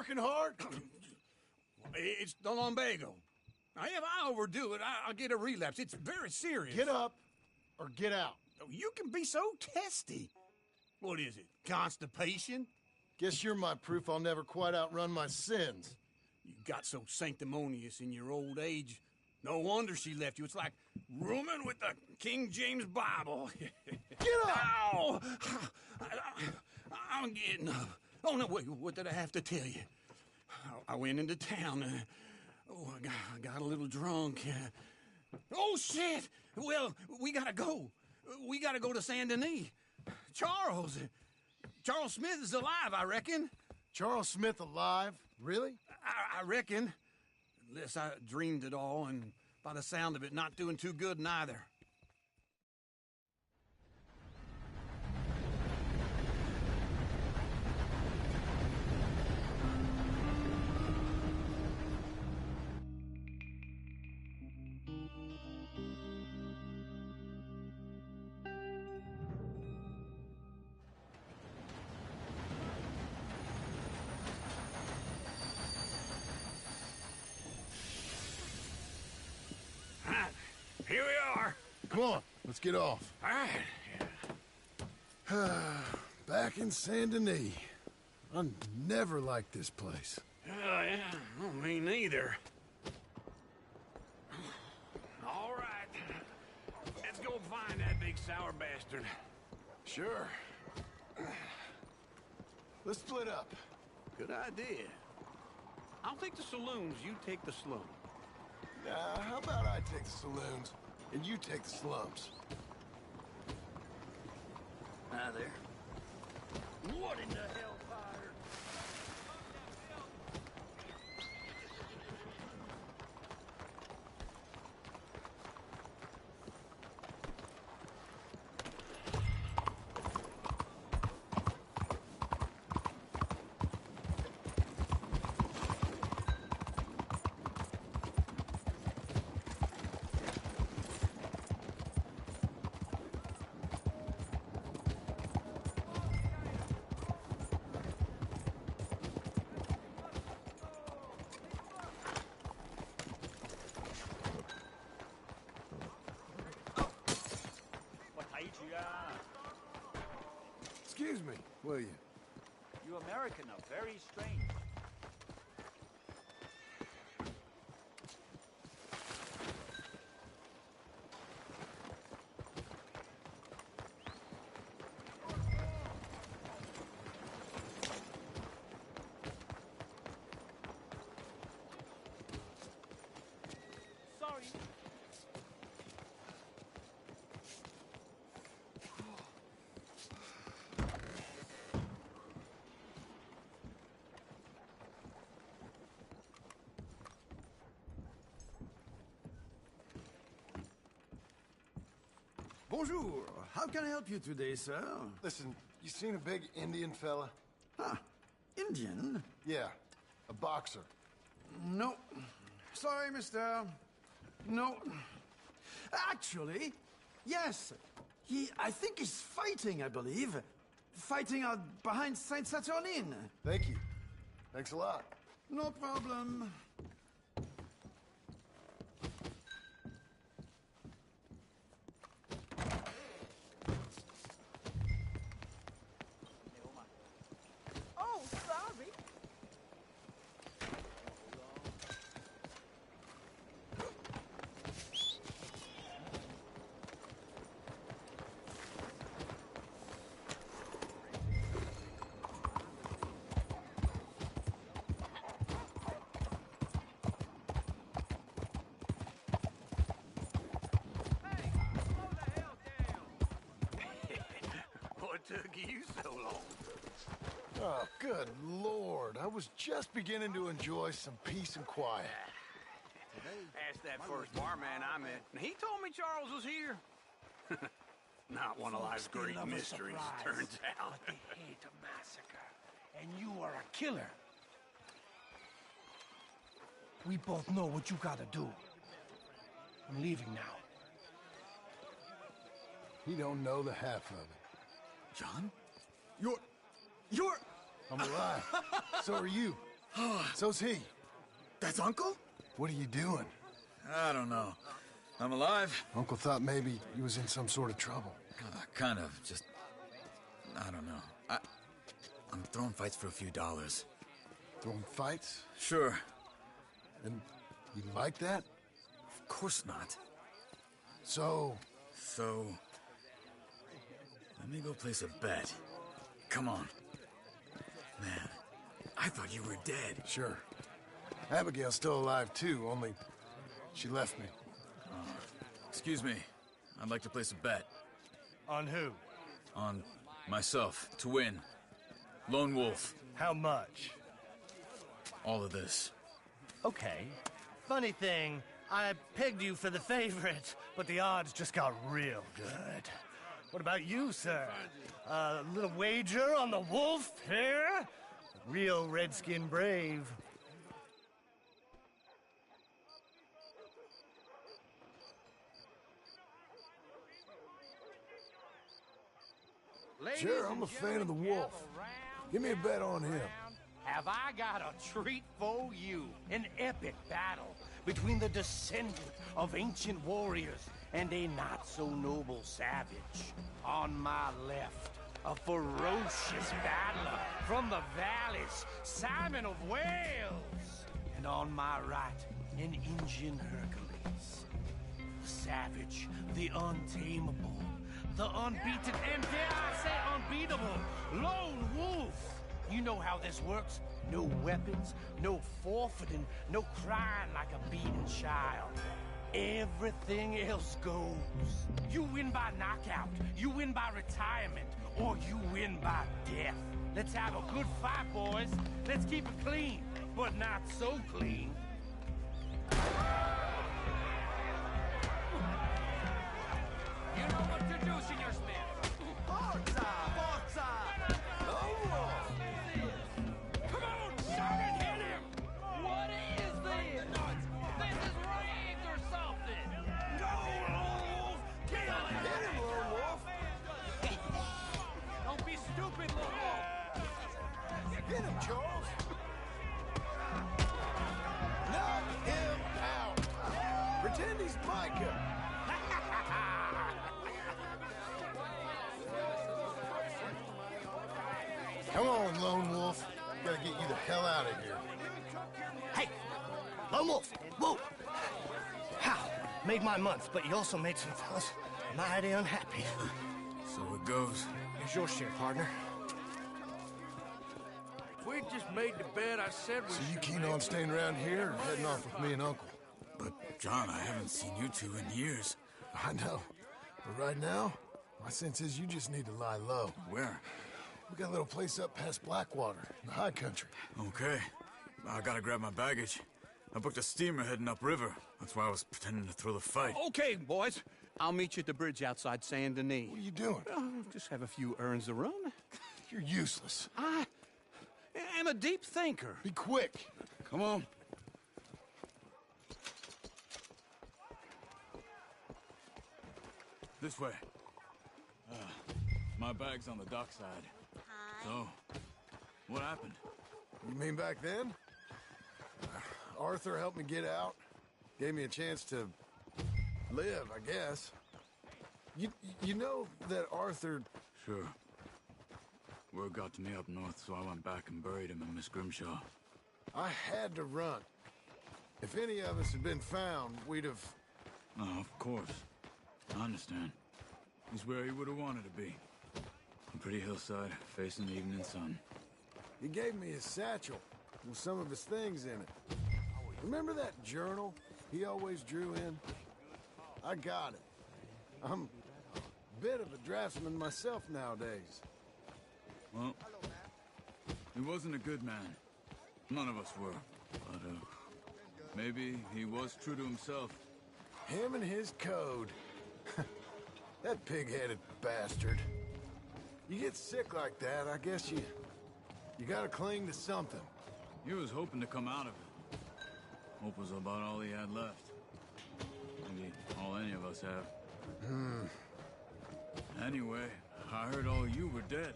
working hard? It's the lumbago. Now, if I overdo it, I'll get a relapse. It's very serious. Get up or get out. You can be so testy. What is it, constipation? Guess you're my proof I'll never quite outrun my sins. You got so sanctimonious in your old age. No wonder she left you. It's like rooming with the King James Bible. Get up! Ow! I'm getting up. Oh, no, wait, what did I have to tell you? I went into town. I got a little drunk. Oh, shit! Well, we gotta go. We gotta go to Saint Denis. Charles Smith is alive, I reckon. Charles Smith alive? Really? I reckon. Unless I dreamed it all, and by the sound of it, not doing too good neither. Here we are. Come on, let's get off. All right. Back in Saint Denis. I never liked this place. Yeah, well, me neither. All right. Let's go find that big sour bastard. Sure. Let's split up. Good idea. I'll take the saloons, you take the slum. Nah, how about I take the saloons, and you take the slums? Hi there. What in the hellfire? Excuse me, will you? You American are very strange. Sorry. Bonjour. How can I help you today, sir? Listen, you seen a big Indian fella? Ah, Indian? Yeah, a boxer. No. Sorry, mister. No. Actually, yes. I think he's fighting, I believe. Fighting out behind Saint Saturnin. Thank you. Thanks a lot. No problem. Oh, sorry. What took you so long? Oh, good Lord. I was just beginning to enjoy some peace and quiet. Asked that first barman I met, and he told me Charles was here. Not one of life's great mysteries, turns out. But they hate a massacre, and you are a killer. We both know what you gotta do. I'm leaving now. He don't know the half of it. John? I'm alive. So are you. So's he. That's Uncle? What are you doing? I don't know. I'm alive. Uncle thought maybe he was in some sort of trouble. Kind of. Just... I don't know. I'm throwing fights for a few dollars. Throwing fights? Sure. And you like that? Of course not. So, let me go place a bet. Come on. Man, I thought you were dead. sure. Abigail's still alive too, only she left me. Excuse me. I'd like to place a bet. On who? On myself, to win. Lone Wolf. How much? All of this. Okay. Funny thing, I pegged you for the favorite, but the odds just got real good. What about you, sir? A little wager on the wolf here? Real redskin brave. Sure, I'm a fan of the wolf. Give me a bet on him. Have I got a treat for you? An epic battle between the descendant of ancient warriors and a not-so-noble savage. On my left, a ferocious battler from the valleys, Simon of Wales. And on my right, an Indian Hercules. The savage, the untamable, the unbeaten, and dare I say unbeatable, Lone Wolf. You know how this works. No weapons, no forfeiting, no crying like a beaten child. Everything else goes. You win by knockout, you win by retirement, or you win by death. Let's have a good fight, boys. Let's keep it clean, but not so clean. You know what to do, Senor Smith. Forza! Forza! Lone Wolf! Come on, shout and hit him! What is this? This is rigged or something! Go, Lone Wolf! Get him! Hit him, Lone Wolf! Don't be stupid, Lone Wolf! Get him, Charles! Knock him out! Pretend he's Micah! Come on, Lone Wolf. Gotta get you the hell out of here. Hey! Lone Wolf! Whoa! How? Made my month, but you also made some fellas mighty unhappy. So it goes. Here's your share, partner. We just made the bet I said we So you keen on staying around here or heading off with me and Uncle? But, John, I haven't seen you two in years. I know. But right now, my sense is you just need to lie low. Where? We got a little place up past Blackwater, in the high country. Okay. I gotta grab my baggage. I booked a steamer heading upriver. That's why I was pretending to throw the fight. Okay, boys. I'll meet you at the bridge outside Saint Denis. What are you doing? Oh, just have a few errands to run. You're useless. I am a deep thinker. Be quick. Come on. This way. My bag's on the dockside. So, what happened? You mean back then? Arthur helped me get out. Gave me a chance to live, I guess. You know that Arthur... Sure. Word got to me up north, so I went back and buried him in Miss Grimshaw. I had to run. If any of us had been found, we'd have... Oh, of course. I understand. He's where he would have wanted to be. A pretty hillside, facing the evening sun. He gave me his satchel with some of his things in it. Remember that journal he always drew in? I got it. I'm a bit of a draftsman myself nowadays. Well, he wasn't a good man. None of us were. But, maybe he was true to himself. Him and his code. That pig-headed bastard. You get sick like that, I guess you gotta cling to something. He was hoping to come out of it. Hope was about all he had left. Maybe all any of us have. Anyway, I heard all you were dead.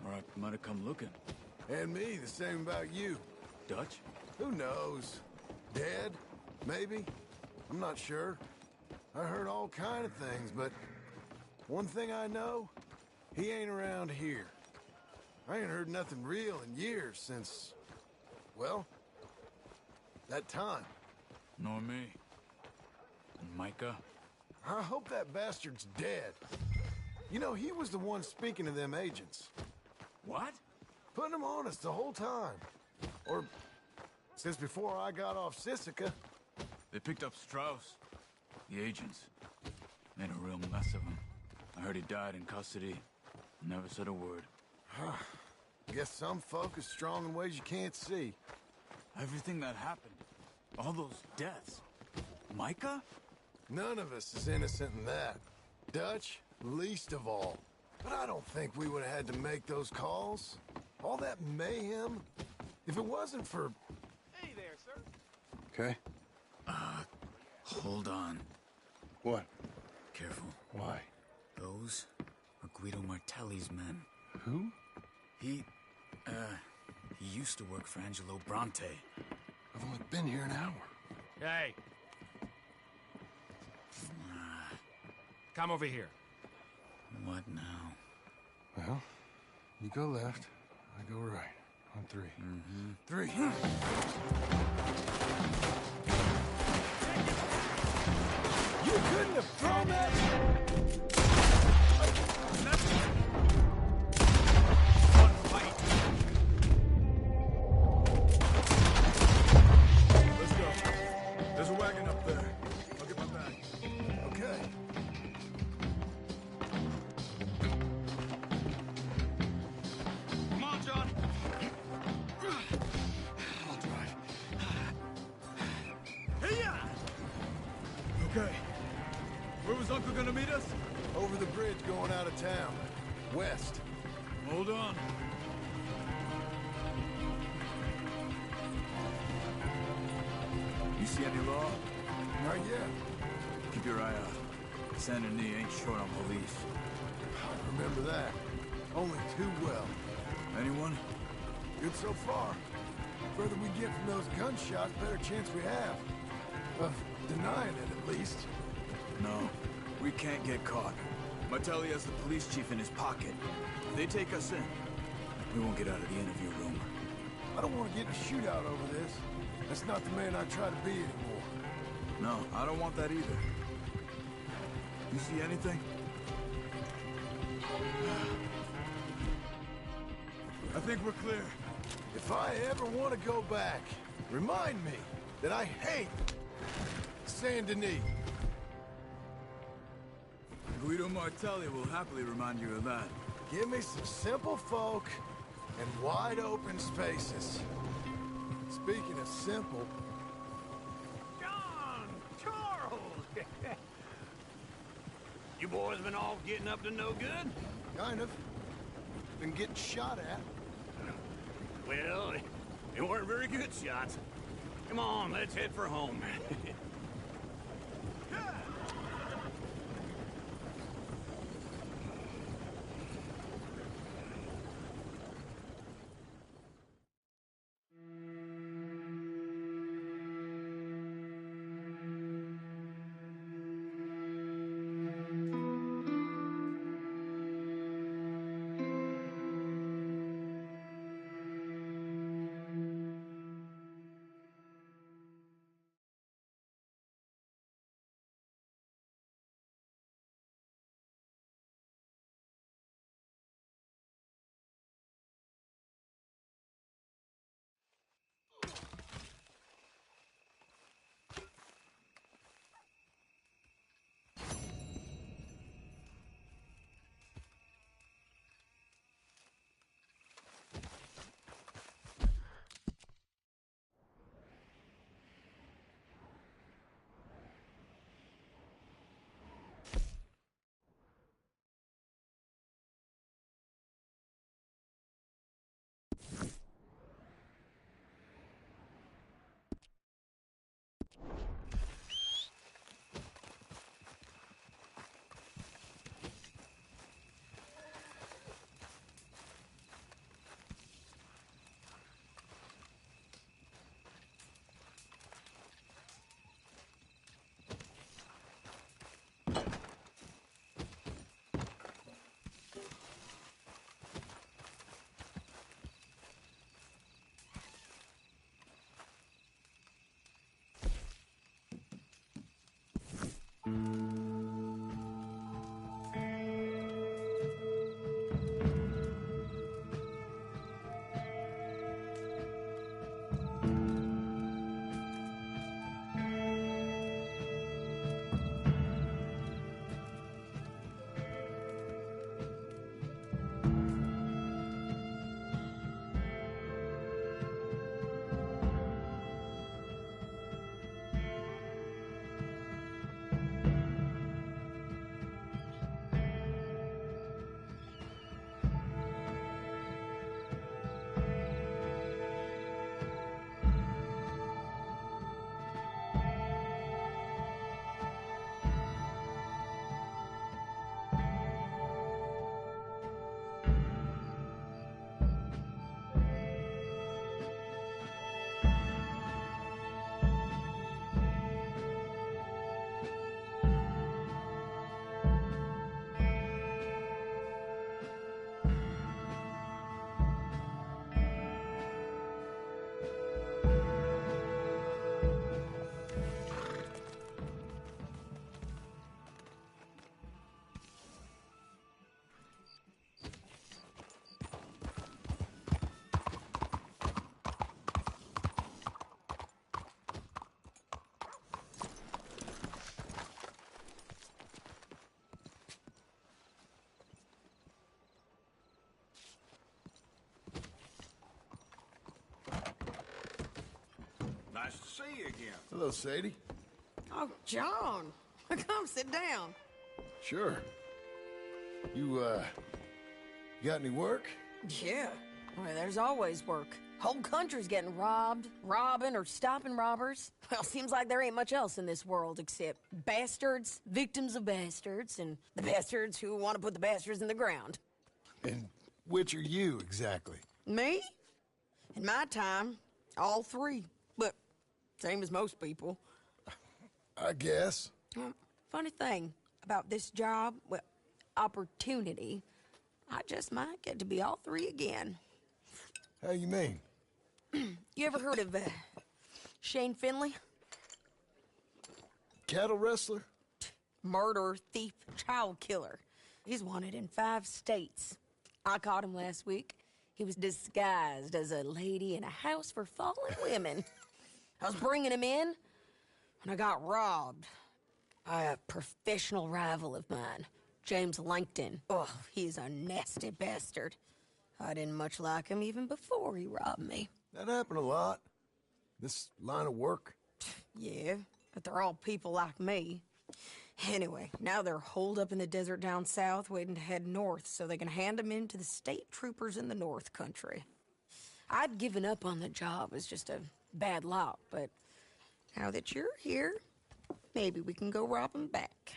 Or I might have come looking. And me, the same about you. Dutch? Who knows? Dead? Maybe? I'm not sure. I heard all kind of things, but one thing I know, he ain't around here. I ain't heard nothing real in years since, well, that time. Nor me. And Micah? I hope that bastard's dead. You know, he was the one speaking to them agents. What? Putting them on us the whole time. Or since before I got off Sisika. They picked up Strauss. The agents. Made a real mess of him. I heard he died in custody. Never said a word. Guess some folk is strong in ways you can't see. Everything that happened. All those deaths. Micah? None of us is innocent in that. Dutch, least of all. But I don't think we would have had to make those calls. All that mayhem. If it wasn't for... Hey there, sir. Okay. Hold on. What? Careful. Why? Those are Guido Martelli's men. Who? He used to work for Angelo Bronte. I've only been here an hour. Hey. Come over here. What now? Well, you go left, I go right. On three. Three. You couldn't have thrown that... Let's go. There's a wagon up there. I'll get my bag. Okay. Come on, John. I'll drive. Okay. Where was Uncle gonna meet us? Over the bridge going out of town. West. Hold on. You see any law? Not yet. Keep your eye out. Saint Denis ain't short on police. I remember that. Only too well. Anyone? Good so far. Further we get from those gunshots, better chance we have. Of denying it, at least. No. We can't get caught. Martelli has the police chief in his pocket. If they take us in, we won't get out of the interview room. I don't want to get in a shootout over this. That's not the man I try to be anymore. No, I don't want that either. You see anything? I think we're clear. If I ever want to go back, remind me that I hate Saint Denis. Guido Martelli will happily remind you of that. Give me some simple folk and wide open spaces. Speaking of simple, John! Charles! You boys been all getting up to no good? kind of. Been getting shot at. Well, they weren't very good shots. Come on, let's head for home. Nice to see you again. Hello, Sadie. Oh, John. Come sit down. Sure. You got any work? Yeah. Well, there's always work. Whole country's getting robbed, robbing, or stopping robbers. Well, seems like there ain't much else in this world except bastards, victims of bastards, and the bastards who want to put the bastards in the ground. And which are you, exactly? Me? In my time, all three. But same as most people. I guess. Funny thing about this job, well, opportunity, I just might get to be all three again. How you mean? You ever heard of Shane Finley? Cattle wrestler? Murderer, thief, child killer. He's wanted in 5 states. I caught him last week. He was disguised as a lady in a house for fallen women. I was bringing him in, and I got robbed by a professional rival of mine, James Langton. Oh, he's a nasty bastard. I didn't much like him even before he robbed me. That happened a lot. This line of work. Yeah, but they're all people like me. Anyway, now they're holed up in the desert down south, waiting to head north so they can hand them in to the state troopers in the north country. I'd given up on the job as just a bad lot, but now that you're here, maybe we can go rob them back.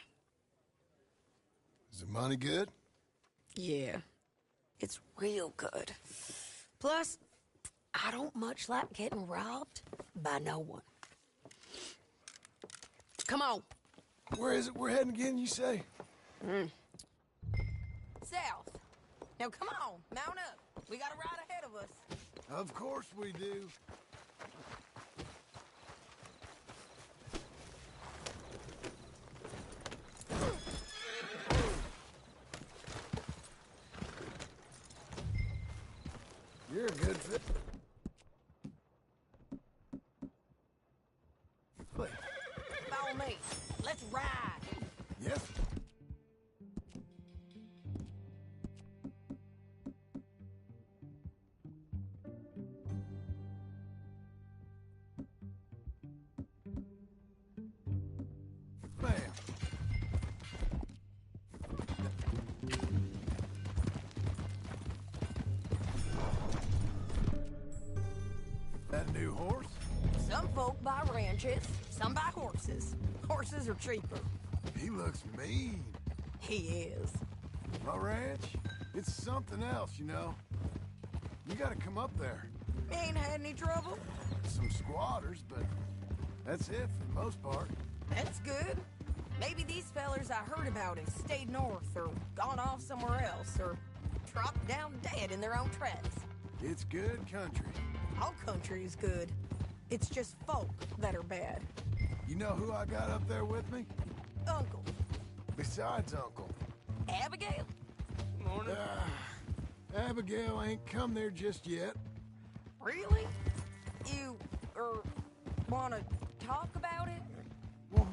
Is the money good? Yeah, it's real good. Plus, I don't much like getting robbed by no one. Come on. Where is it we're heading again, you say? South. Now come on, mount up. We got a ride ahead of us. Of course we do. You're a good fit. Follow me. Let's ride. Yes. Bam. That new horse? Some folk buy ranches, some buy horses. Horses are cheaper. He looks mean. He is. My ranch? It's something else, you know. You gotta come up there. Ain't had any trouble? Some squatters, but that's it for the most part. That's good. Maybe these fellers I heard about have stayed north or gone off somewhere else or dropped down dead in their own tracks. It's good country. All country is good. It's just folk that are bad. You know who I got up there with me? uncle? Besides Uncle. Abigail? Morning. Abigail ain't come there just yet. Really? You, wanna talk about it? Well,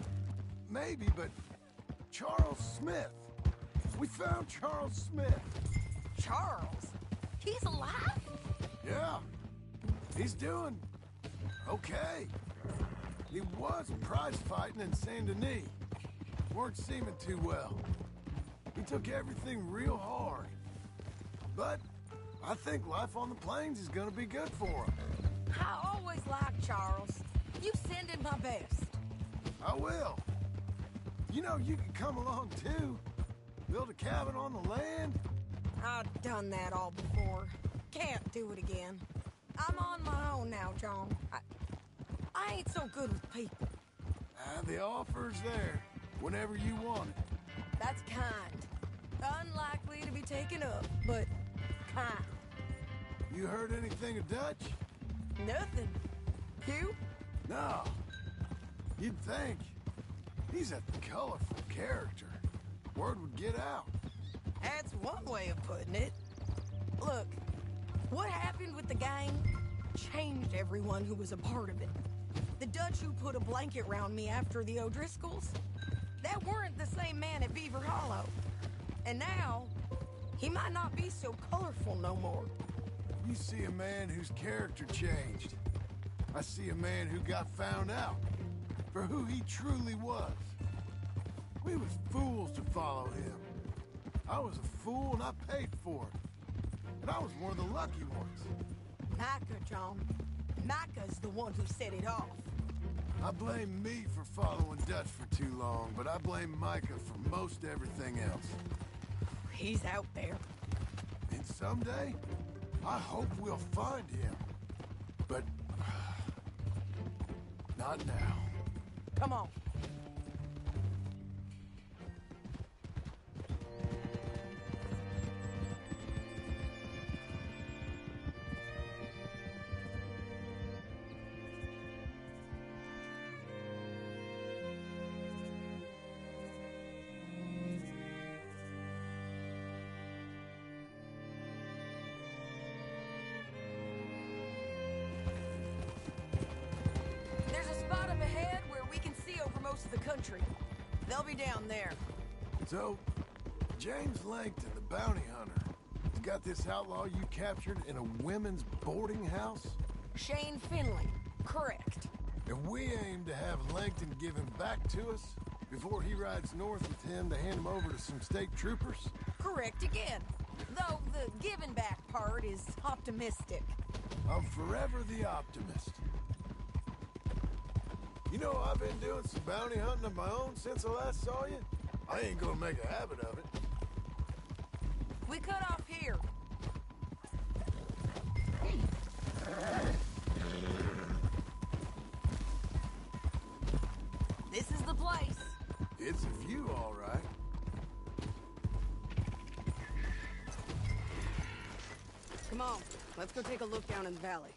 maybe, but Charles Smith. We found Charles Smith. Charles? He's alive? Yeah. He's doing okay. He was prize fighting in Saint Denis. Weren't seeming too well. He took everything real hard. But I think life on the plains is gonna be good for him. I always liked Charles. You send him my best. I will. You know, you can come along too. Build a cabin on the land. I've done that all before. Can't do it again. I'm on my own now, John. I ain't so good with people. The offer's there whenever you want it. That's kind. Unlikely to be taken up, but kind. You heard anything of Dutch? Nothing. You? No. You'd think. He's a colorful character. Word would get out. That's one way of putting it. Look, what happened with the gang changed everyone who was a part of it. The Dutch who put a blanket round me after the O'Driscolls, that weren't the same man at Beaver Hollow. And now, he might not be so colorful no more. You see a man whose character changed. I see a man who got found out for who he truly was. We was fools to follow him. I was a fool and I paid for it. And I was one of the lucky ones. Micah, John. Micah's the one who set it off. I blame me for following Dutch for too long, but I blame Micah for most everything else. He's out there. And someday, I hope we'll find him. But not now. Come on. There's a spot up ahead where we can see over most of the country. They'll be down there. So, James Langton, the bounty hunter, has got this outlaw you captured in a women's boarding house? Shane Finley. Correct. And we aim to have Langton give him back to us before he rides north with him to hand him over to some state troopers? Correct again. Though the giving back part is optimistic. I'm forever the optimist. You know, I've been doing some bounty hunting of my own since I last saw you. I ain't gonna make a habit of it. We cut off here. This is the place. It's a view, all right. Come on, let's go take a look down in the valley.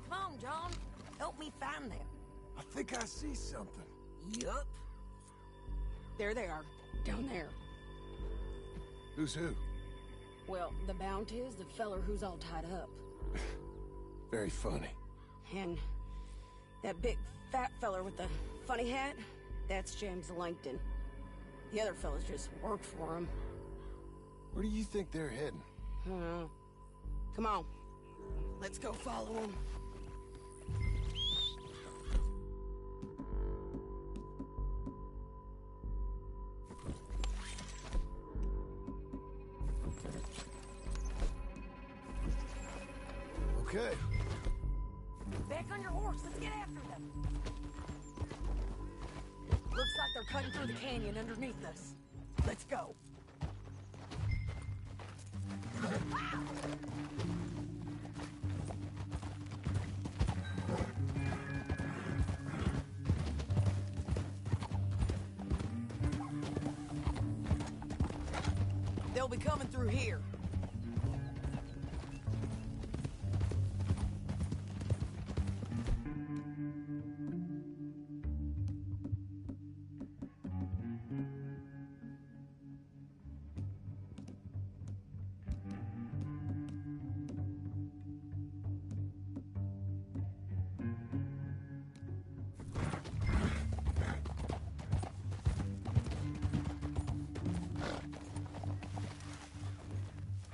Come on, John. Help me find them. I think I see something. Yup. There they are, down there. Who's who? Well, the bounty is the feller who's all tied up. Very funny. And that big fat feller with the funny hat, that's James Langton. The other fellas just work for him. Where do you think they're heading? Come on. Let's go follow him. Okay. Back on your horse. Let's get after them. Looks like they're cutting through the canyon underneath us. Let's go. They'll be coming through here.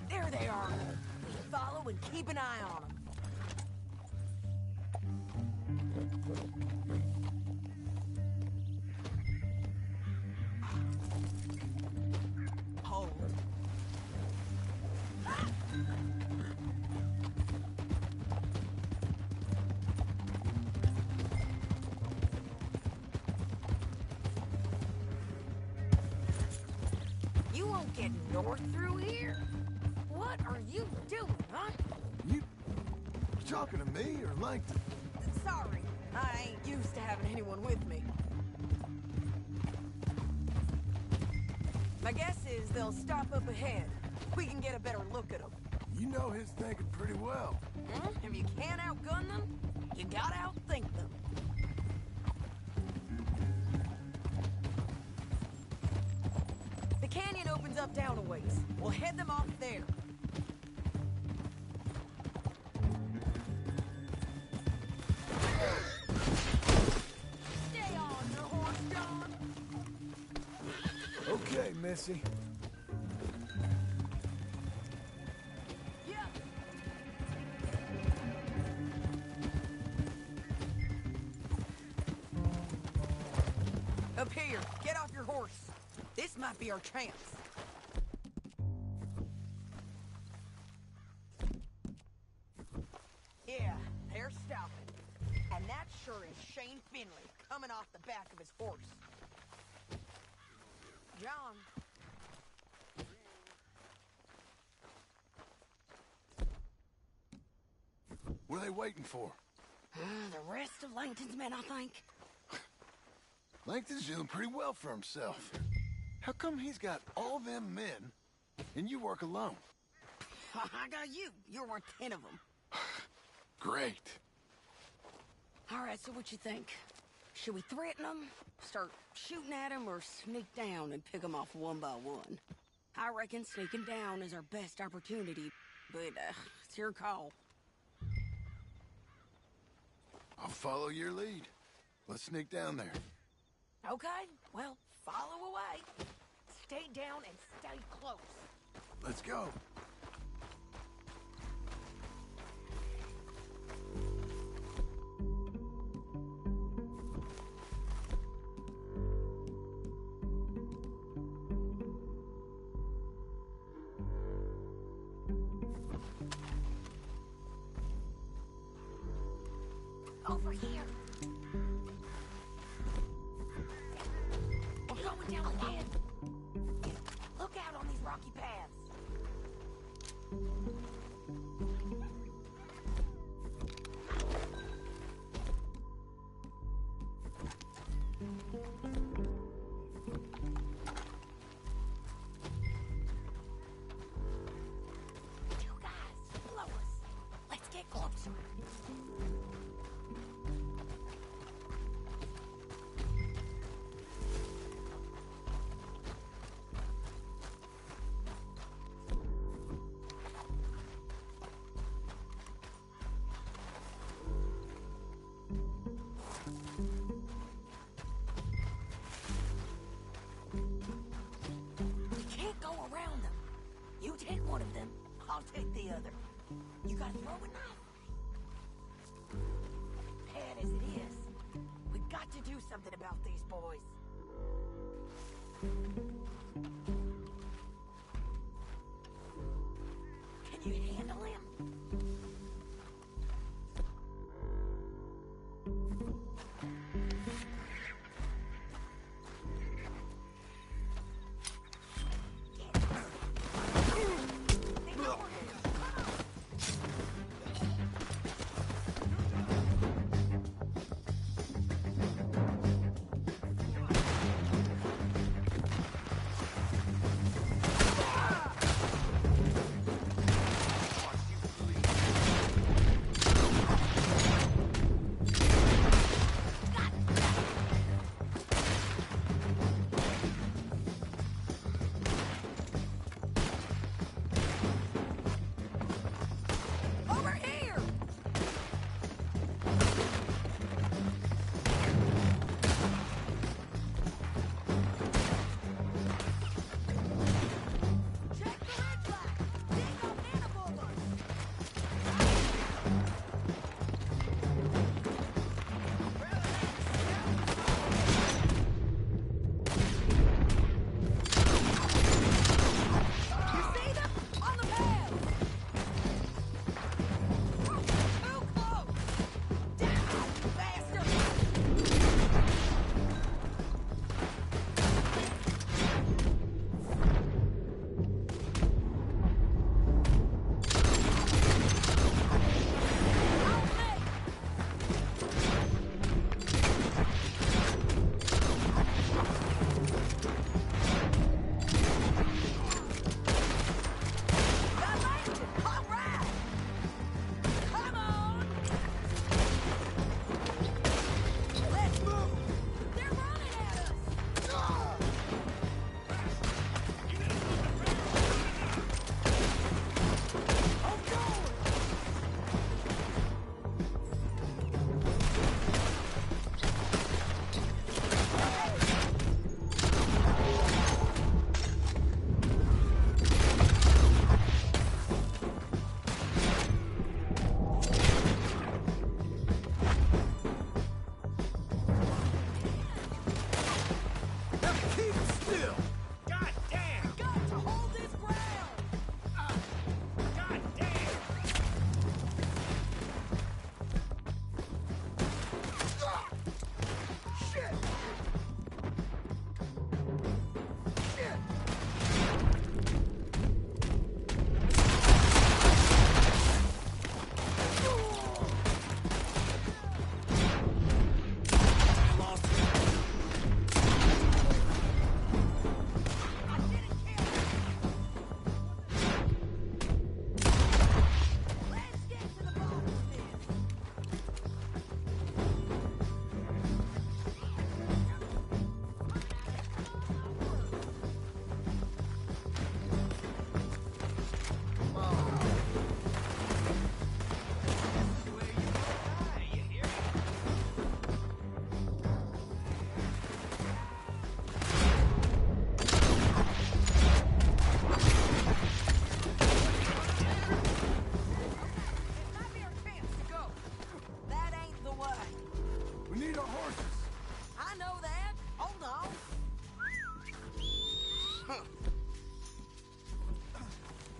There they are. Just follow and keep an eye on them. Hold. You won't get north through here. What are you doing, huh? You talking to me or Langton? Sorry, I ain't used to having anyone with me. My guess is they'll stop up ahead. We can get a better look at them. You know his thinking pretty well. If you can't outgun them, you gotta outthink them. The canyon opens up down a ways. We'll head them off there. Stay on your horse, John. Okay, Missy. Yep. Up here, get off your horse. This might be our chance. Yeah, they're stopping. And that sure is Shane Finley coming off the back of his horse. John. What are they waiting for? The rest of Langton's men, I think. Langton's doing pretty well for himself. How come he's got all them men, and you work alone? I got you. You're worth 10 of them. Great. All right, so what you think? Should we threaten them, start shooting at them, or sneak down and pick them off one by one? I reckon sneaking down is our best opportunity, but it's your call. I'll follow your lead. Let's sneak down there. Okay, well, follow away. Stay down and stay close. Let's go. Over here. We're going down again. Look out on these rocky paths. You guys, follow us. Let's get closer. You take one of them, I'll take the other. You gotta throw a knife. Bad as it is, we got to do something about these boys. Can you handle him?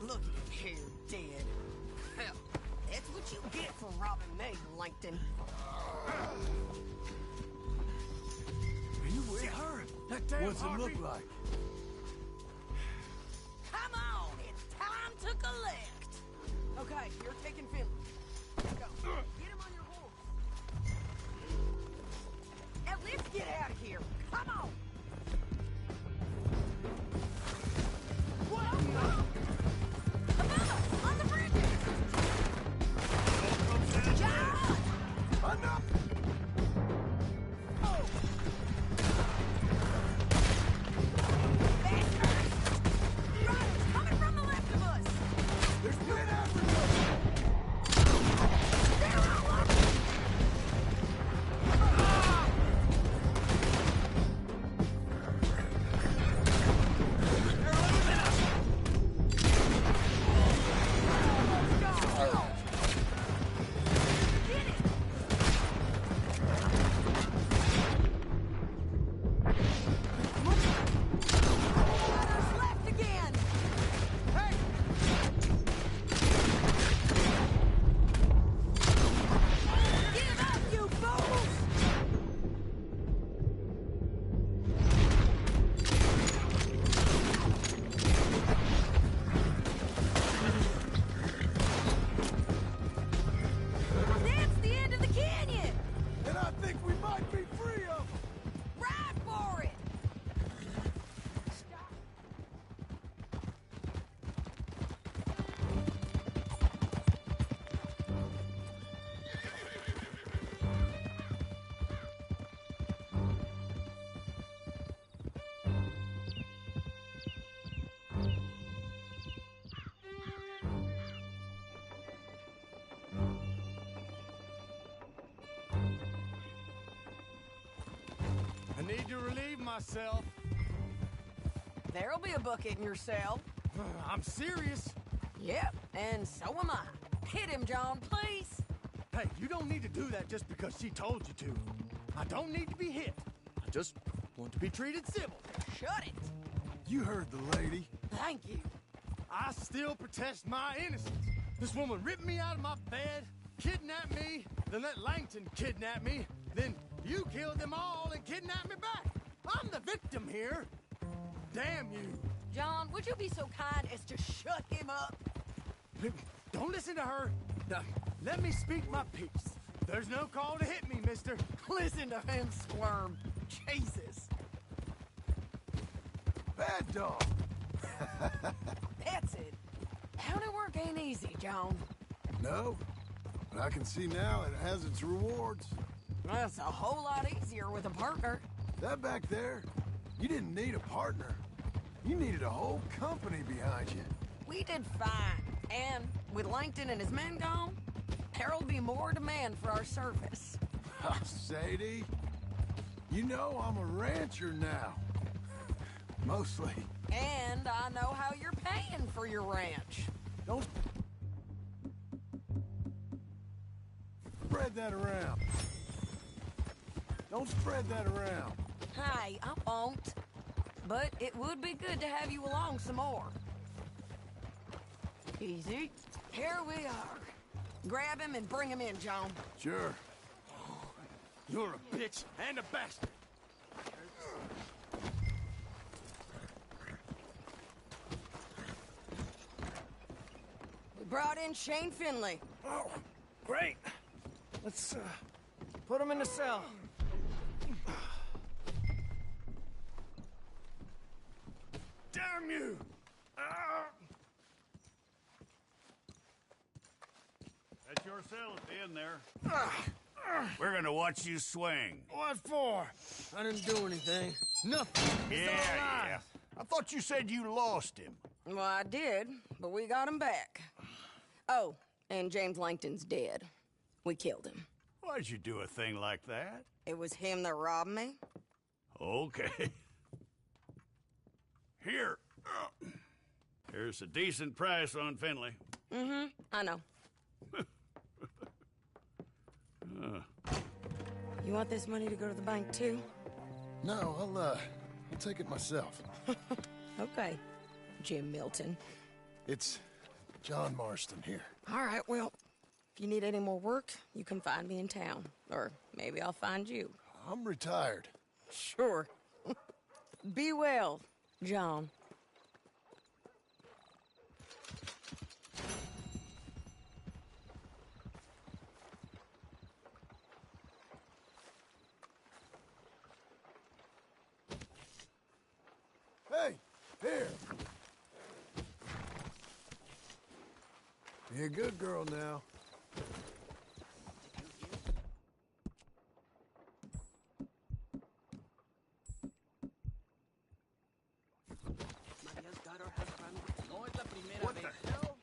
Look at here, dead. Hell, that's what you get for robbing me, Langton. Are you with her? That damn What's it look like? Come on, it's time to collect. Okay, you're taking Finley. Let's go. Get him on your horse. Now let's get out of here. Come on. Whoa! Above us, on the bridges. John! Enough! Riders coming from the left of us! There's men after us! They're all up! Get it! Riders left again! Hey! Give up, you fools! That's the end of the canyon! And I think we might be free of them! Ride for it! I need to relieve myself. There'll be a bucket in your cell. I'm serious. Yep, and so am I. Hit him, John, please. Hey, you don't need to do that just because she told you to. I don't need to be hit. I just want to be treated civil. Shut it. You heard the lady. Thank you. I still protest my innocence. This woman ripped me out of my bed, kidnapped me, then let Langton kidnap me, then you killed them all and kidnapped me back. I'm the victim here. Damn you. John, would you be so kind as to shut him up? Don't listen to her. Now, let me speak my piece. There's no call to hit me, mister. Listen to him squirm. Jesus. Bad dog. That's it. County work ain't easy, John. No, but I can see now it has its rewards. That's a whole lot easier with a partner. That back there, you didn't need a partner. You needed a whole company behind you. We did fine. And with Langton and his men gone, there'll be more demand for our service. Sadie, you know I'm a rancher now. Mostly. And I know how you're paying for your ranch. Don't spread that around. Don't spread that around. Hey, I won't. But it would be good to have you along some more. Easy. Here we are. Grab him and bring him in, John. Sure. You're a bitch and a bastard. We brought in Shane Finley. Oh, great. Let's, put him in the cell. Damn you! That's your cell at the end there. We're gonna watch you swing. What for? I didn't do anything. Nothing. It's all lies. I thought you said you lost him. Well, I did, but we got him back. Oh, and James Langton's dead. We killed him. Why'd you do a thing like that? It was him that robbed me. Okay. Here. Here's a decent price on Finley. Mm-hmm, I know. You want this money to go to the bank, too? No, I'll take it myself. Okay, Jim Milton. It's John Marston here. All right, well, if you need any more work, you can find me in town. Or maybe I'll find you. I'm retired. Sure. Be well, John. Hey, here. Be a good girl now. What the hell?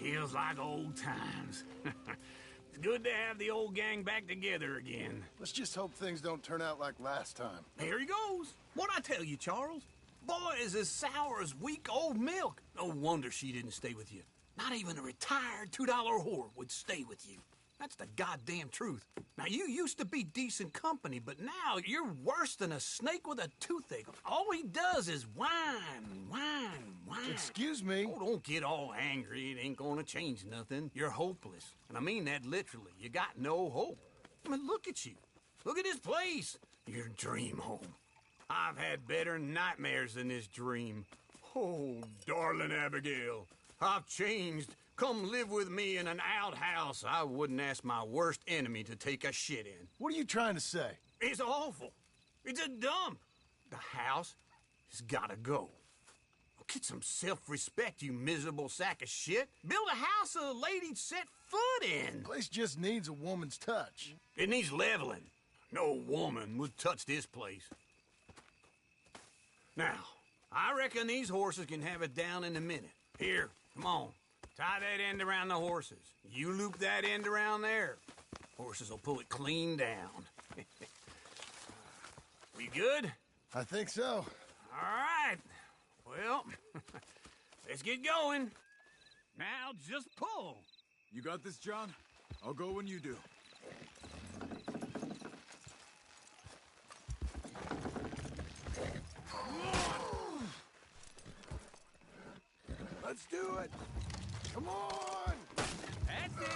Feels like old times. It's good to have the old gang back together again. Let's just hope things don't turn out like last time. Here he goes. What'd I tell you, Charles? Boy is as sour as week-old milk. No wonder she didn't stay with you. Not even a retired $2 whore would stay with you. That's the goddamn truth. Now, you used to be decent company, but now you're worse than a snake with a toothache. All he does is whine, whine, whine. Excuse me? Oh, don't get all angry. It ain't gonna change nothing. You're hopeless. And I mean that literally. You got no hope. I mean, look at you. Look at this place. Your dream home. I've had better nightmares than this dream. Oh, darling Abigail, I've changed. Come live with me in an outhouse I wouldn't ask my worst enemy to take a shit in. What are you trying to say? It's awful. It's a dump. The house has gotta go. Get some self-respect, you miserable sack of shit. Build a house a lady'd set foot in. The place just needs a woman's touch. It needs leveling. No woman would touch this place. Now, I reckon these horses can have it down in a minute. Here, come on. Tie that end around the horses. You loop that end around there. Horses will pull it clean down. We good? I think so. All right. Well, let's get going. Now just pull. You got this, John? I'll go when you do. Let's do it. Come on. That's it.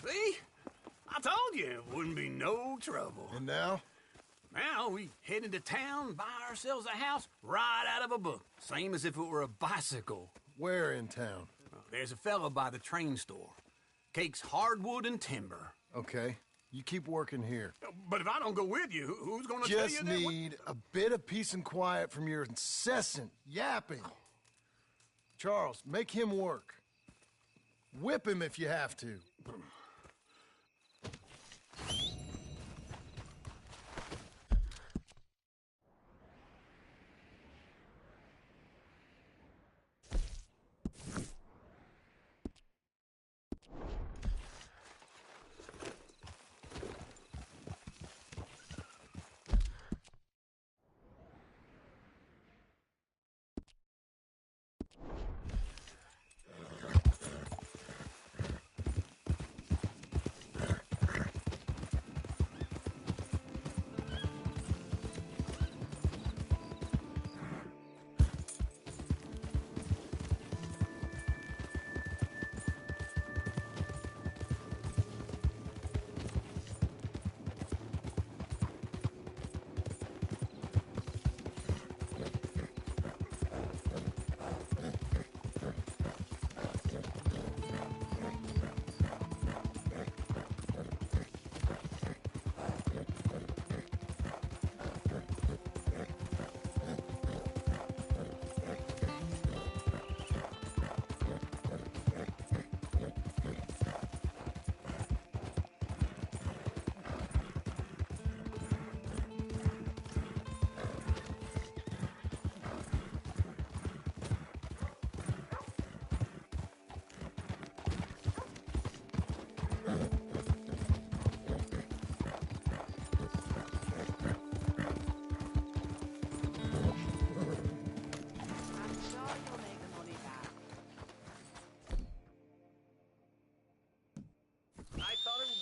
See? you, it wouldn't be no trouble. And now? Now we head into town, buy ourselves a house right out of a book. Same as if it were a bicycle. Where in town? There's a fella by the train store. Cakes hardwood and timber. Okay. You keep working here. But if I don't go with you, who's gonna tell you Just that? need a bit of peace and quiet from your incessant yapping. Charles, make him work. Whip him if you have to.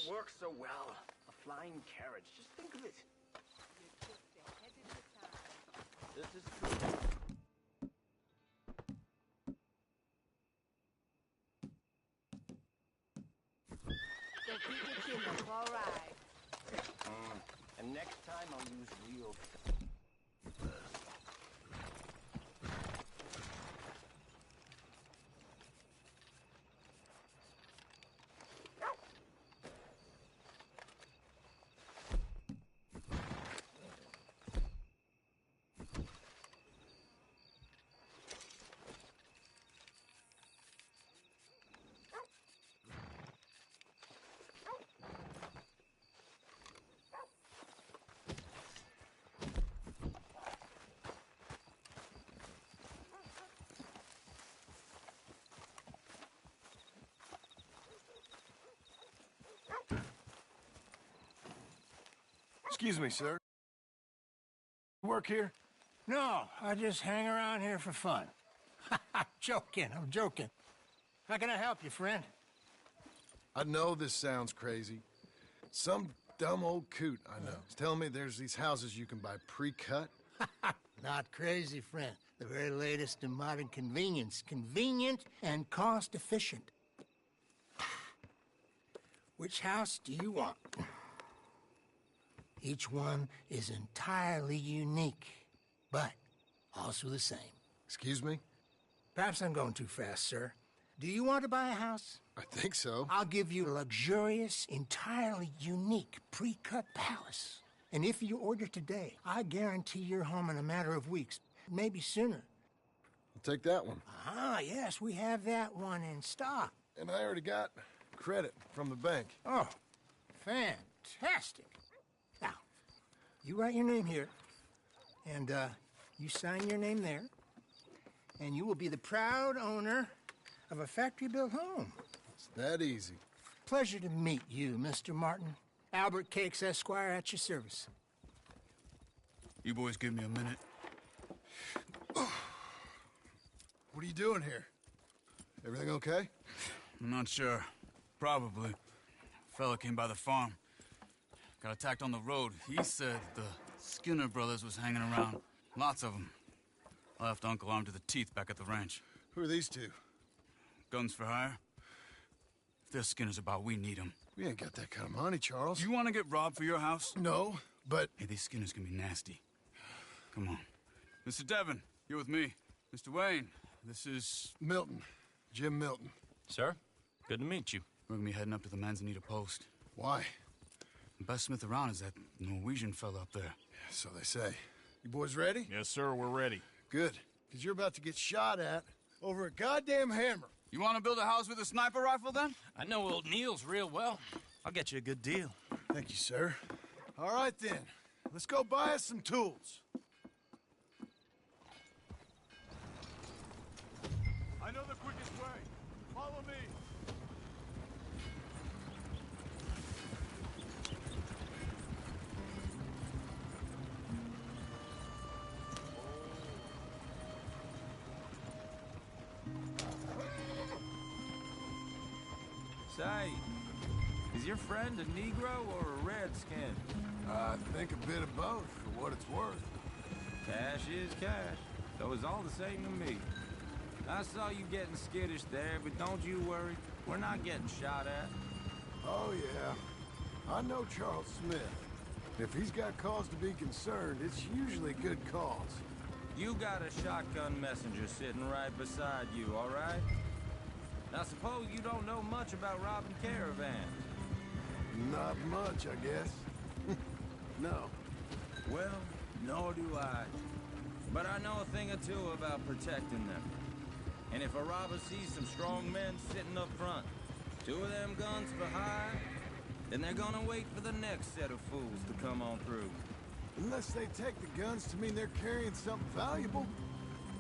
Works so well. A flying carriage. Just think of it. This is true. So keep your chin up, all right. And next time I'll use real... Excuse me, sir. Work here? No, I just hang around here for fun. I'm joking. How can I help you, friend? I know this sounds crazy. Some dumb old coot I know is telling me there's these houses you can buy pre-cut. Not crazy, friend. The very latest in modern convenience. Convenient and cost-efficient. Which house do you want? Each one is entirely unique, but also the same. Excuse me? Perhaps I'm going too fast, sir. Do you want to buy a house? I think so. I'll give you a luxurious, entirely unique pre-cut palace. And if you order today, I guarantee you're home in a matter of weeks, maybe sooner. I'll take that one. Ah, yes, we have that one in stock. And I already got credit from the bank. Oh, fantastic. Now, you write your name here, and you sign your name there, and you will be the proud owner of a factory-built home. It's that easy. Pleasure to meet you, Mr. Martin. Albert Cakes, Esquire, at your service. You boys give me a minute. What are you doing here? Everything okay? I'm not sure. Probably. Fella came by the farm. Got attacked on the road. He said the Skinner brothers was hanging around. Lots of them. I left Uncle armed to the teeth back at the ranch. Who are these two? Guns for hire. If there's Skinner's about, we need them. We ain't got that kind of money, Charles. You want to get robbed for your house? No, but... Hey, these Skinners can be nasty. Come on. Mr. Devon, you're with me. Mr. Wayne, this is... Milton. Jim Milton. Sir, good to meet you. We're gonna be heading up to the Manzanita Post. Why? The best smith around is that Norwegian fella up there. Yeah, so they say. You boys ready? Yes, sir, we're ready. Good, because you're about to get shot at over a goddamn hammer. You want to build a house with a sniper rifle, then? I know old Neil's real well. I'll get you a good deal. Thank you, sir. All right, then. Let's go buy us some tools. I know the quickest way. Follow me. Say, is your friend a Negro or a Redskin? I think a bit of both, for what it's worth. Cash is cash, so it's all the same to me. I saw you getting skittish there, but don't you worry. We're not getting shot at. Oh, yeah. I know Charles Smith. If he's got cause to be concerned, it's usually good cause. You got a shotgun messenger sitting right beside you, all right? Now, suppose you don't know much about robbing caravans. Not much, I guess. No. Well, nor do I. But I know a thing or two about protecting them. And if a robber sees some strong men sitting up front, 2 of them guns for hire, then they're gonna wait for the next set of fools to come on through. Unless they take the guns to mean they're carrying something valuable.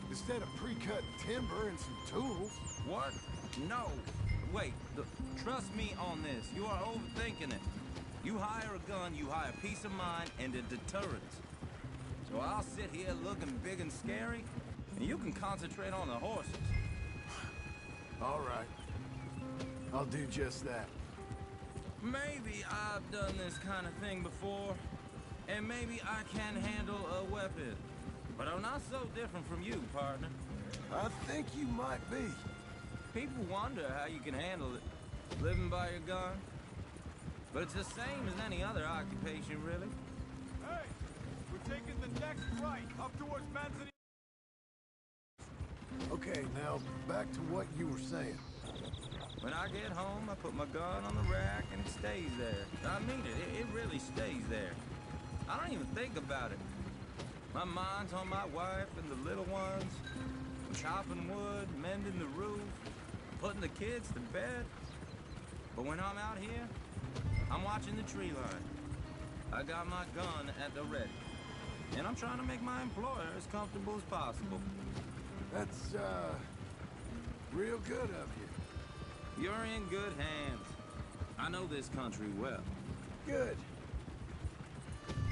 Instead of pre-cut timber and some tools. What? No. Wait, trust me on this. You are overthinking it. You hire a gun, you hire peace of mind and a deterrent. So I'll sit here looking big and scary, and you can concentrate on the horses. All right. I'll do just that. Maybe I've done this kind of thing before, and maybe I can handle a weapon. But I'm not so different from you, partner. I think you might be. People wonder how you can handle it, living by your gun. But it's the same as any other occupation, really. Hey, we're taking the next right, up towards Manzanita. Okay, now back to what you were saying. When I get home, I put my gun on the rack and it stays there. I mean it really stays there. I don't even think about it. My mind's on my wife and the little ones. I'm chopping wood, mending the roof, putting the kids to bed. But when I'm out here, I'm watching the tree line. I got my gun at the ready. And I'm trying to make my employer as comfortable as possible. That's, real good of you. You're in good hands. I know this country well. Good.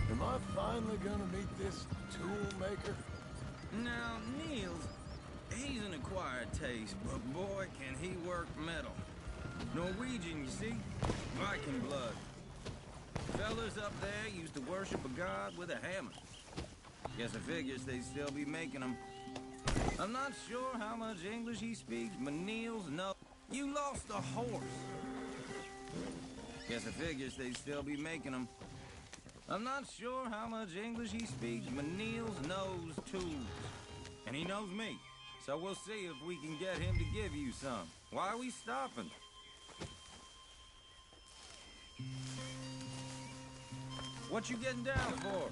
Am I finally gonna meet this tool maker? Now, Niels, he's an acquired taste, but boy, can he work metal. Norwegian, you see? Viking blood. Fellas up there used to worship a god with a hammer. Guess I figures they'd still be making them. I'm not sure how much English he speaks, but Niels, no. You lost a horse. Guess I figures they'd still be making them. I'm not sure how much English he speaks, but Niels knows tools. And he knows me. So we'll see if we can get him to give you some. Why are we stopping? What you getting down for?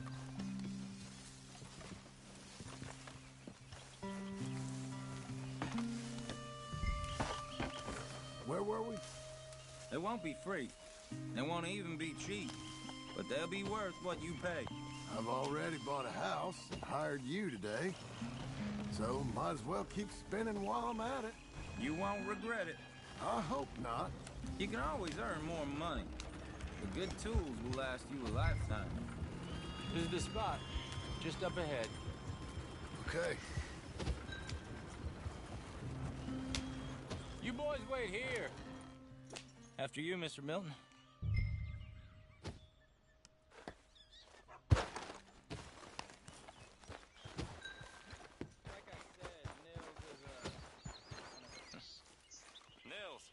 Where were we? They won't be free. They won't even be cheap. But they'll be worth what you pay. I've already bought a house and hired you today. So might as well keep spinning while I'm at it. You won't regret it. I hope not. You can always earn more money. The good tools will last you a lifetime. This is the spot, just up ahead. Okay. You boys wait here. After you, Mr. Milton. Like I said, Nils is a... Nils.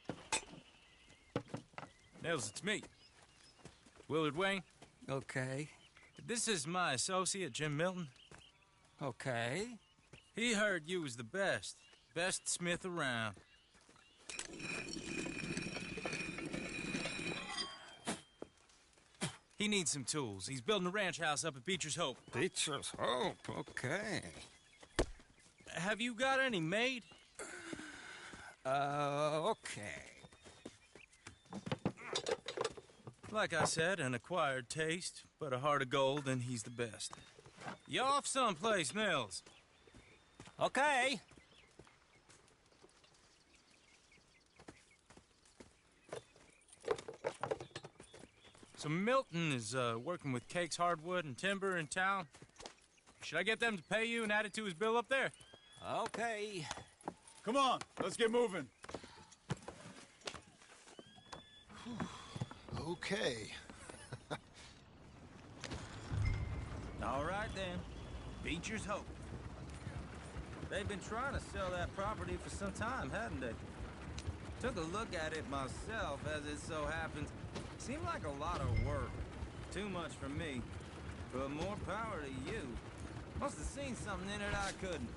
Mills, it's me. Willard Wayne. Okay. This is my associate, Jim Milton. Okay. He heard you was the best. Best smith around. He needs some tools. He's building a ranch house up at Beecher's Hope. Beecher's Hope, okay. Have you got any made? Okay. Like I said, an acquired taste, but a heart of gold, and he's the best. You off someplace, Mills? Okay. So Milton is working with Cake's Hardwood and Timber in town. Should I get them to pay you and add it to his bill up there? Okay. Come on, let's get moving. Okay. All right, then. Beecher's Hope. They've been trying to sell that property for some time, hadn't they? Took a look at it myself, as it so happens. Seemed like a lot of work. Too much for me. But more power to you. Must have seen something in it I couldn't.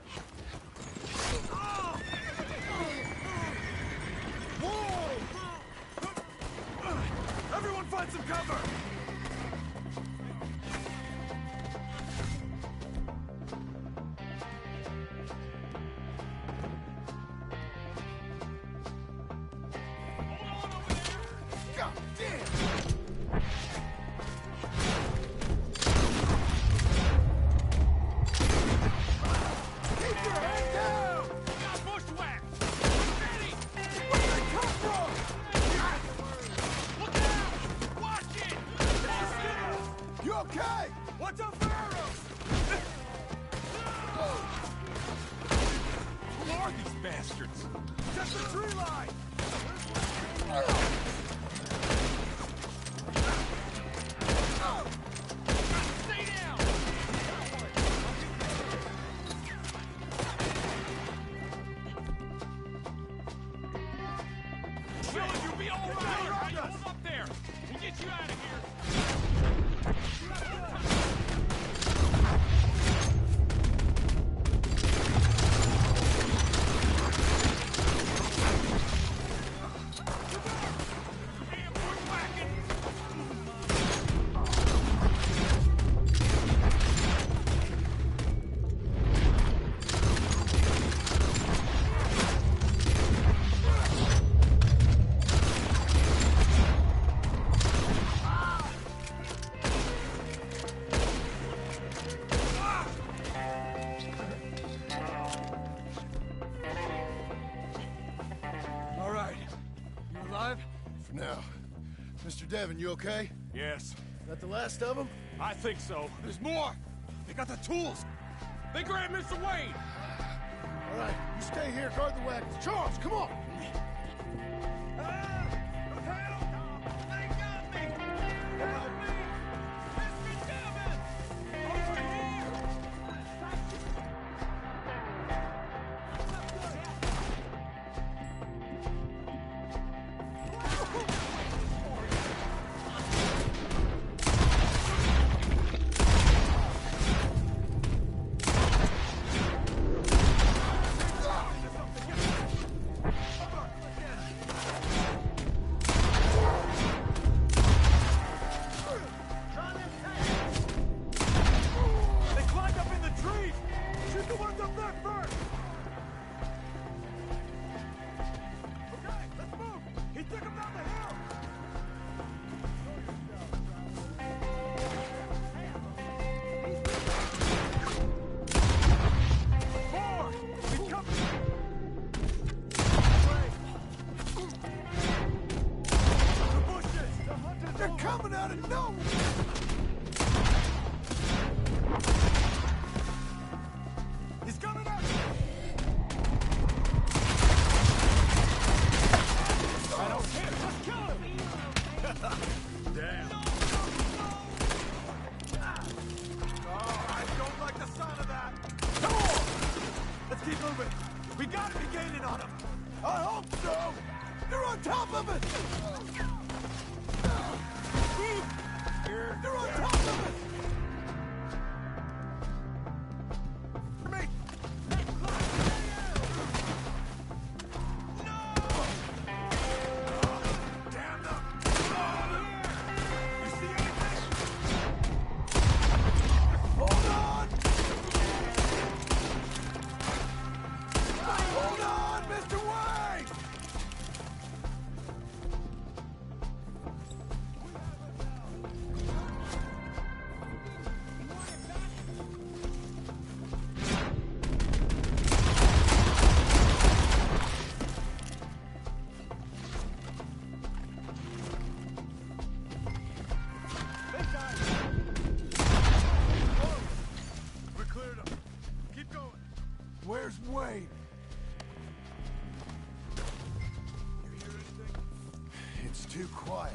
Whoa! Everyone find some cover! God damn! Keep your head down! Got bushwhacked! Ready! Where'd they come from? Look out! Watch it! You okay? What's up for arrows? Who are these bastards? Just the tree line! Stay down! Will, you'll be all right! Hold up there! We'll get you out of here! Damn bushwhacking! All right. You alive? For now. Mr. Devon, you okay? Yes. That the last of them? I think so. There's more! They got the tools! They grabbed Mr. Wayne! All right, you stay here, guard the wagons. Charles, come on! They climbed up in the trees! Shoot the ones up there first! Okay, let's move! He took them down the hill! More! He's coming! The bushes! The hunters! They're coming out of nowhere! He's coming up! I don't care! Just kill him! Damn. Oh, I don't like the sound of that! Come on! Let's keep moving! We gotta be gaining on him! I hope so! They're on top of it! too quiet.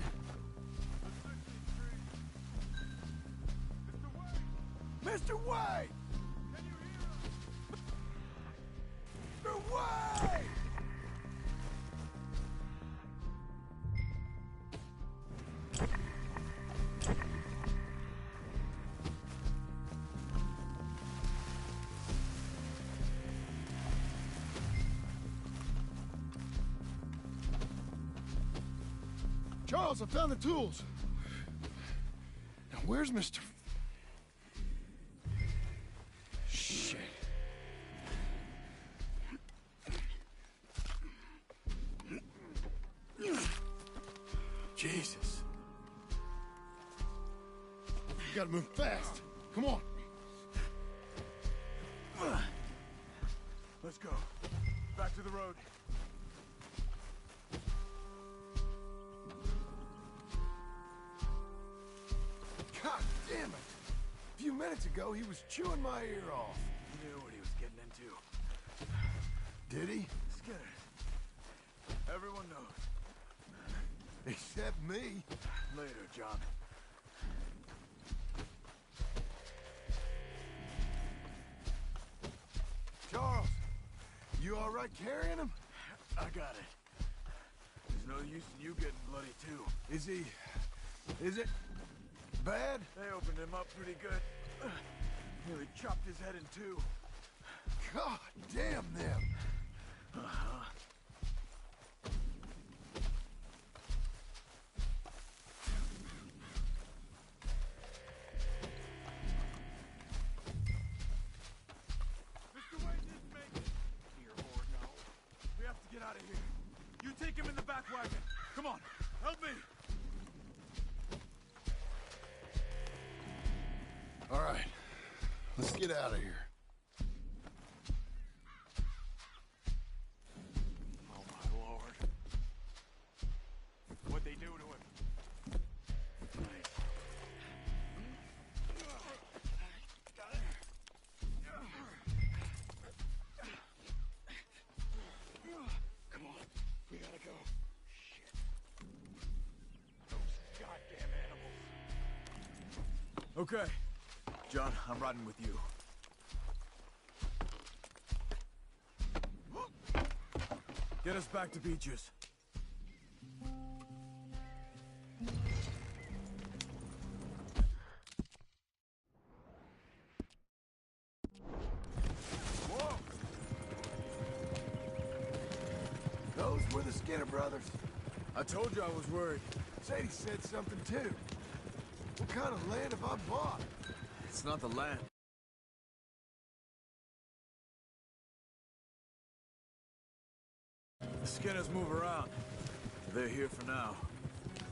Mr. Wade! Mr. Wade! Charles, I found the tools. Now, where's Mr. Shit. Jesus. You gotta move fast. Come on. Let's go. Back to the road. God damn it! A few minutes ago, he was chewing my ear off. He knew what he was getting into. Did he? Skinner. Everyone knows. Except me. Later, John. Charles, you all right carrying him? I got it. There's no use in you getting bloody, too. Is it bad? They opened him up pretty good. Nearly chopped his head in two. God damn them. Uh-huh. Mr. Wade didn't make it. Dear Lord, no. We have to get out of here. You take him in the back wagon. Come on, help me. All right, let's get out of here. Oh, my Lord. What'd they do to him? Nice. Come on, we gotta go. Shit. Those goddamn animals. Okay. John, I'm riding with you. Get us back to Beaches. Whoa! Those were the Skinner brothers. I told you I was worried. Sadie said something too. What kind of land have I bought? It's not the land. The Skinners move around. They're here for now.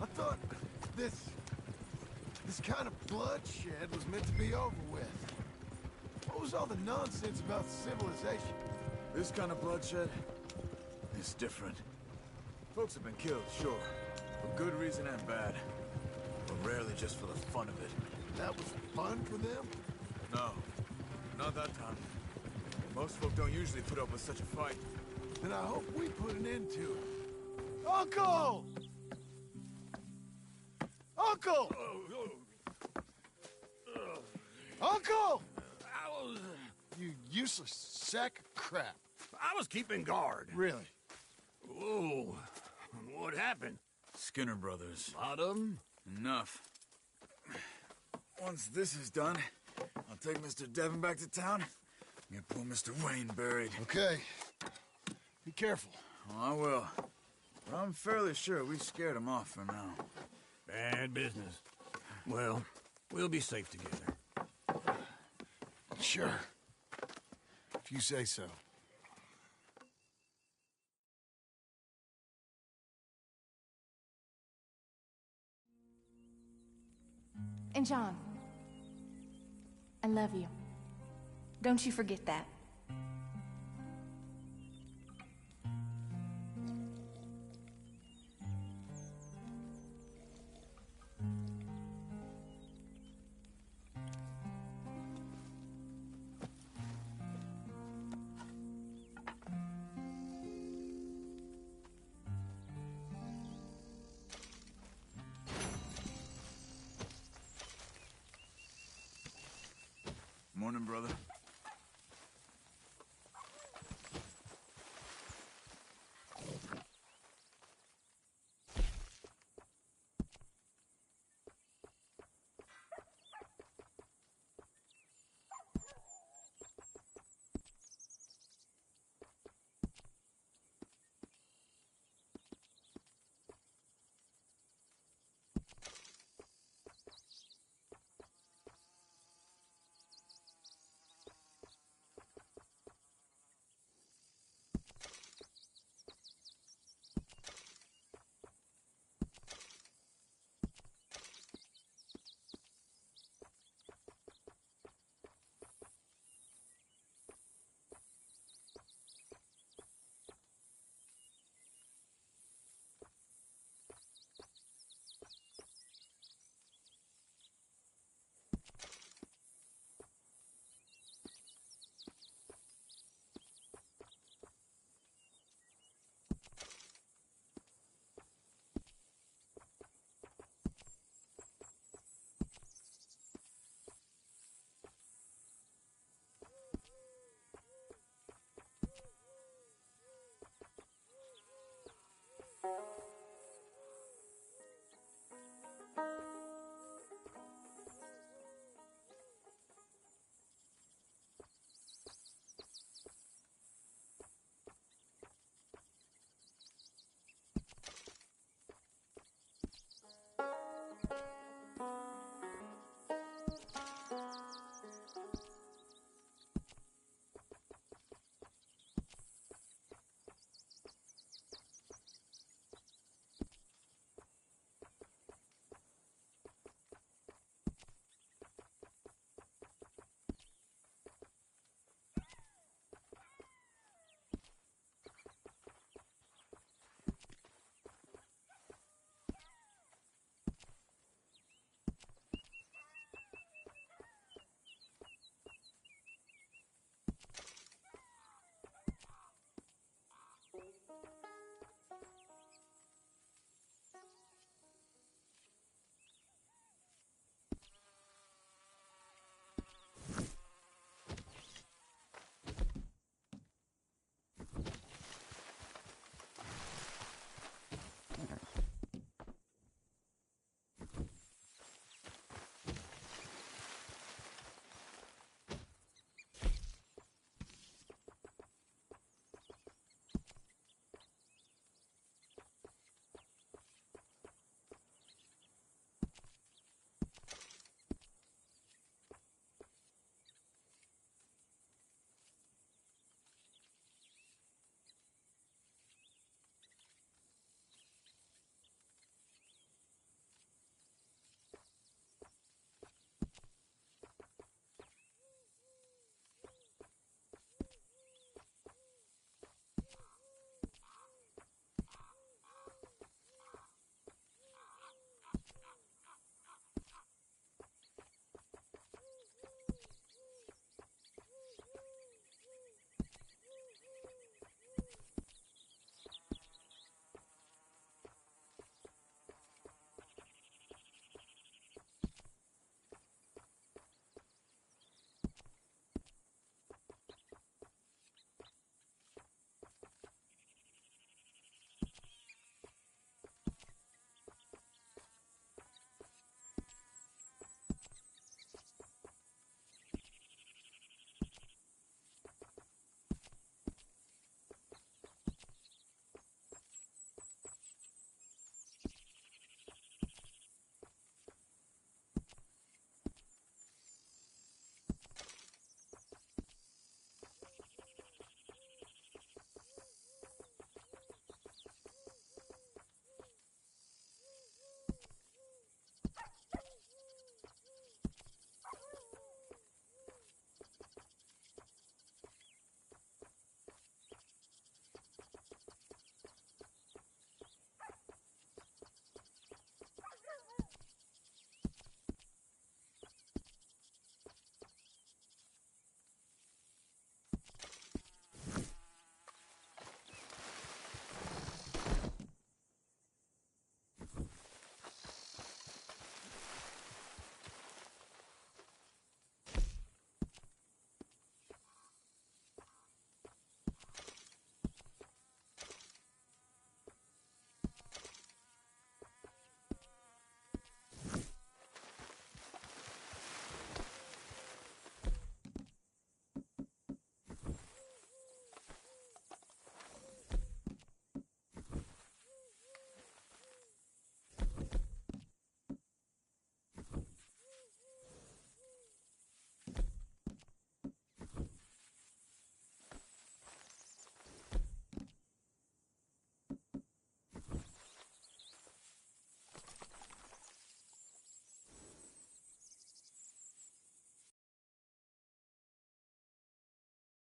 I thought this kind of bloodshed was meant to be over with. What was all the nonsense about civilization? This kind of bloodshed is different. Folks have been killed, sure. For good reason and bad. But rarely just for the fun of it. That was fun for them? No, not that time. Most folk don't usually put up with such a fight. Then I hope we put an end to it. Uncle! Uncle! Uncle! You useless sack of crap. I was keeping guard. Really? Whoa. What happened? Skinner brothers. Lot of them? Enough. Once this is done, I'll take Mr. Devon back to town and get poor Mr. Wayne buried. Okay. Be careful. Oh, I will. But I'm fairly sure we scared him off for now. Bad business. Well, we'll be safe together. Sure. If you say so. And John, I love you. Don't you forget that. Morning, brother.